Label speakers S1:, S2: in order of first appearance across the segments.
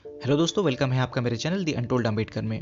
S1: Hello दोस्तों, welcome है आपका मेरे चैनल दी अनटोल्ड अम्बेडकर में।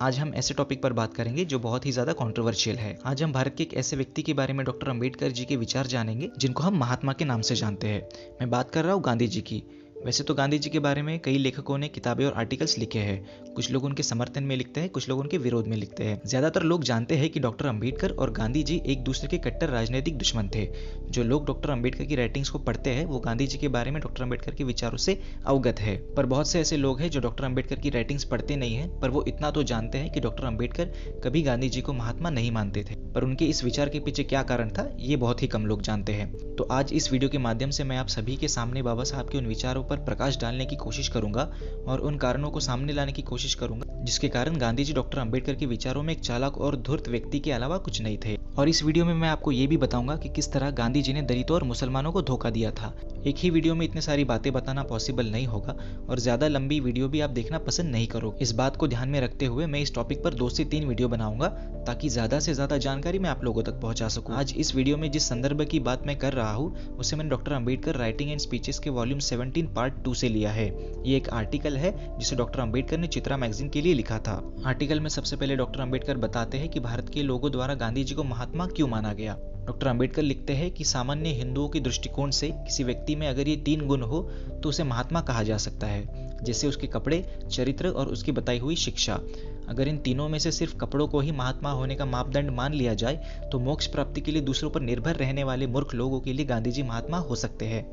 S1: आज हम ऐसे टॉपिक पर बात करेंगे जो बहुत ही ज़्यादा कंट्रोवर्शियल है। आज हम भारत के एक ऐसे व्यक्ति के बारे में डॉक्टर अम्बेडकर जी के विचार जानेंगे जिनको हम महात्मा के नाम से जानते हैं। मैं बात कर रहा हूँ गांधी जी की। वैसे तो गांधी जी के बारे में कई लेखकों ने किताबें और आर्टिकल्स लिखे हैं। कुछ लोग उनके समर्थन में लिखते हैं, कुछ लोग उनके विरोध में लिखते हैं। ज़्यादातर लोग जानते हैं कि डॉक्टर अम्बेडकर और गांधी जी एक दूसरे के कट्टर राजनीतिक दुश्मन थे। जो लोग डॉक्टर अम्बेडकर की राइटिंग्स को पढ़ते हैं वो गांधी जी के बारे में डॉक्टर अम्बेडकर के विचारों से अवगत है। पर बहुत से ऐसे लोग हैं जो डॉक्टर अम्बेडकर की राइटिंग्स पढ़ते नहीं हैं, पर वो इतना तो जानते हैं कि डॉक्टर अम्बेडकर कभी गांधी जी को महात्मा नहीं मानते थे। पर उनके इस विचार के पीछे क्या कारण था, ये बहुत ही कम लोग जानते हैं। तो आज इस वीडियो के माध्यम से मैं आप सभी के सामने बाबा साहब के उन विचारों पर प्रकाश डालने की कोशिश करूंगा और उन कारणों को सामने लाने की कोशिश करूंगा जिसके कारण गांधी जी डॉक्टर अम्बेडकर के विचारों में एक चालाक और धूर्त व्यक्ति के अलावा कुछ नहीं थे। और इस वीडियो में मैं आपको ये भी बताऊंगा कि किस तरह गांधी जी ने दलितों और मुसलमानों को धोखा दिया था। एक ही वीडियो में इतनी सारी बातें बताना पॉसिबल नहीं होगा और ज्यादा लंबी वीडियो भी आप देखना पसंद नहीं करोगे। इस बात को ध्यान में रखते हुए मैं इस टॉपिक पर 2 से 3 वीडियो बनाऊंगा ताकि ज्यादा से ज्यादा जानकारी मैं आप लोगों तक पहुंचा सकूं। आज इस वीडियो में जिस संदर्भ की बात मैं कर रहा हूं उसे मैंने doctor Ambedkar writing and speeches के वॉल्यूम 17 पार्ट 2 से लिया है। ये एक आर्टिकल है जिसे डॉक्टर अम्बेडकर ने चित्रा मैगजीन के लिए लिखा था। आर्टिकल में सबसे पहले डॉक्टर अम्बेडकर बताते हैं कि भारत के लोगों द्वारा गांधी जी को महात्मा क्यों माना गया। डॉक्टर अम्बेडकर लिखते हैं कि सामान्य हिंदुओं के दृष्टिकोण से किसी व्यक्ति में अगर ये 3 गुण हो तो उसे महात्मा कहा जा सकता है, जैसे उसके कपड़े, चरित्र और उसकी बताई हुई शिक्षा। अगर इन तीनों में से सिर्फ कपड़ों को ही महात्मा होने का मापदंड मान लिया जाए तो मोक्ष प्राप्ति के लिए दूसरों पर निर्भर रहने वाले मूर्ख लोगों के लिए गांधी जी महात्मा हो सकते हैं।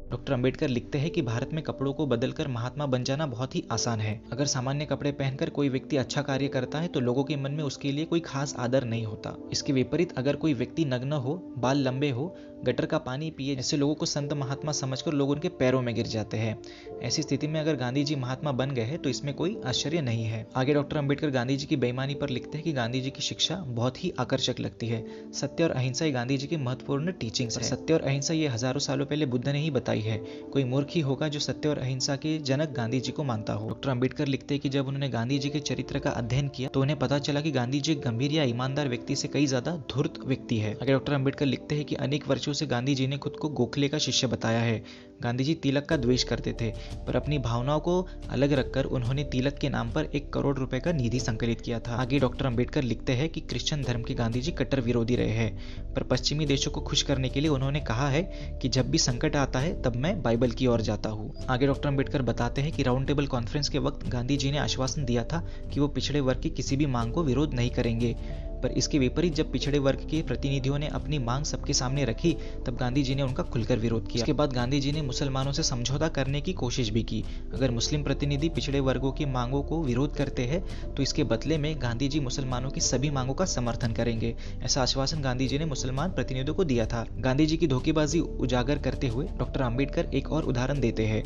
S1: डॉक्टर अम्बेडकर लिखते हैं कि भारत में कपड़ों को बदलकर महात्मा बन जाना बहुत ही आसान है। अगर सामान्य कपड़े पहनकर कोई व्यक्ति अच्छा कार्य करता है तो लोगों के मन में उसके लिए कोई खास आदर नहीं होता। इसके विपरीत अगर कोई व्यक्ति नग्न हो, बाल लंबे हो, गटर का पानी पिए, ऐसे लोगों को संत महात्मा समझकर लोग उनके पैरों में गिर जाते हैं। ऐसी स्थिति में अगर गांधी जी महात्मा बन गए हैं तो इसमें कोई आश्चर्य नहीं है। आगे डॉक्टर अम्बेडकर गांधी जी की बेईमानी पर लिखते हैं कि गांधी जी की शिक्षा बहुत ही आकर्षक लगती है। सत्य और अहिंसा गांधी जी की महत्वपूर्ण टीचिंग्स है। सत्य और अहिंसा ये हजारों सालों पहले बुद्ध ने ही बताई है। कोई मूर्ख ही होगा जो सत्य और अहिंसा के जनक गांधी जी को मानता हो। डॉक्टर अम्बेडकर लिखते हैं कि जब उन्होंने गांधी जी के चरित्र का अध्ययन किया तो उन्हें पता चला कि गांधी जी एक गंभीर या ईमानदार व्यक्ति से कई ज्यादा धूर्त व्यक्ति है। आगे डॉक्टर अम्बेडकर लिखते हैं कि अनेक वर्षों से गांधी जी ने खुद को गोखले का शिष्य बताया है। गांधी जी तिलक का द्वेष करते थे, पर अपनी भावनाओं को अलग रखकर उन्होंने तिलक के नाम पर 1 करोड़ रुपए का निधि संकलित किया था। आगे डॉक्टर अम्बेडकर लिखते हैं कि क्रिश्चियन धर्म के गांधी जी कट्टर विरोधी रहे हैं, पर पश्चिमी देशों को खुश करने के लिए उन्होंने कहा है कि जब भी संकट आता है तब मैं बाइबल की ओर जाता हूँ। आगे डॉक्टर अम्बेडकर बताते हैं कि राउंड टेबल कॉन्फ्रेंस के वक्त गांधी जी ने आश्वासन दिया था कि वो पिछड़े वर्ग की किसी भी मांग को विरोध नहीं करेंगे, पर इसके विपरीत जब पिछड़े वर्ग के प्रतिनिधियों ने अपनी मांग सबके सामने रखी तब गांधी जी ने उनका खुलकर विरोध किया। इसके बाद गांधी जी ने मुसलमानों से समझौता करने की कोशिश भी की। अगर मुस्लिम प्रतिनिधि पिछड़े वर्गों की मांगों को विरोध करते हैं तो इसके बदले में गांधी जी मुसलमानों की सभी मांगों का समर्थन करेंगे। ऐसा आश्वासन गांधी जी ने मुसलमान प्रतिनिधियों को दिया था। गांधी जी की धोखेबाजी उजागर करते हुए डॉक्टर अम्बेडकर एक और उदाहरण देते हैं।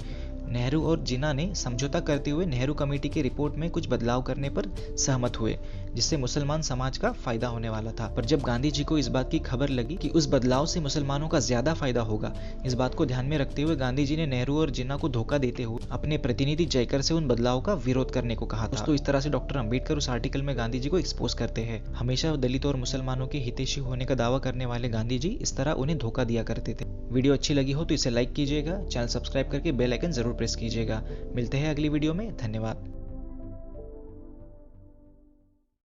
S1: नेहरू और जिन्ना ने समझौता करते हुए नेहरू कमेटी की रिपोर्ट में कुछ बदलाव करने पर सहमत हुए जिससे मुसलमान समाज का फायदा होने वाला था। पर जब गांधी जी को इस बात की खबर लगी कि उस बदलाव से मुसलमानों का ज्यादा फायदा होगा, इस बात को ध्यान में रखते हुए गांधी जी ने नेहरू और जिन्ना को धोखा देते हुए अपने प्रतिनिधि जयकर से उन बदलाव का विरोध करने को कहा था। तो इस तरह से डॉक्टर अम्बेडकर उस आर्टिकल में गांधी जी को एक्सपोज करते हैं। हमेशा दलितों और मुसलमानों के हितैषी होने का दावा करने वाले गांधी जी इस तरह उन्हें धोखा दिया करते थे। वीडियो अच्छी लगी हो तो इसे लाइक कीजिएगा, चैनल सब्सक्राइब करके बेल आइकन जरूर प्रेस कीजिएगा। मिलते हैं अगली वीडियो में। धन्यवाद।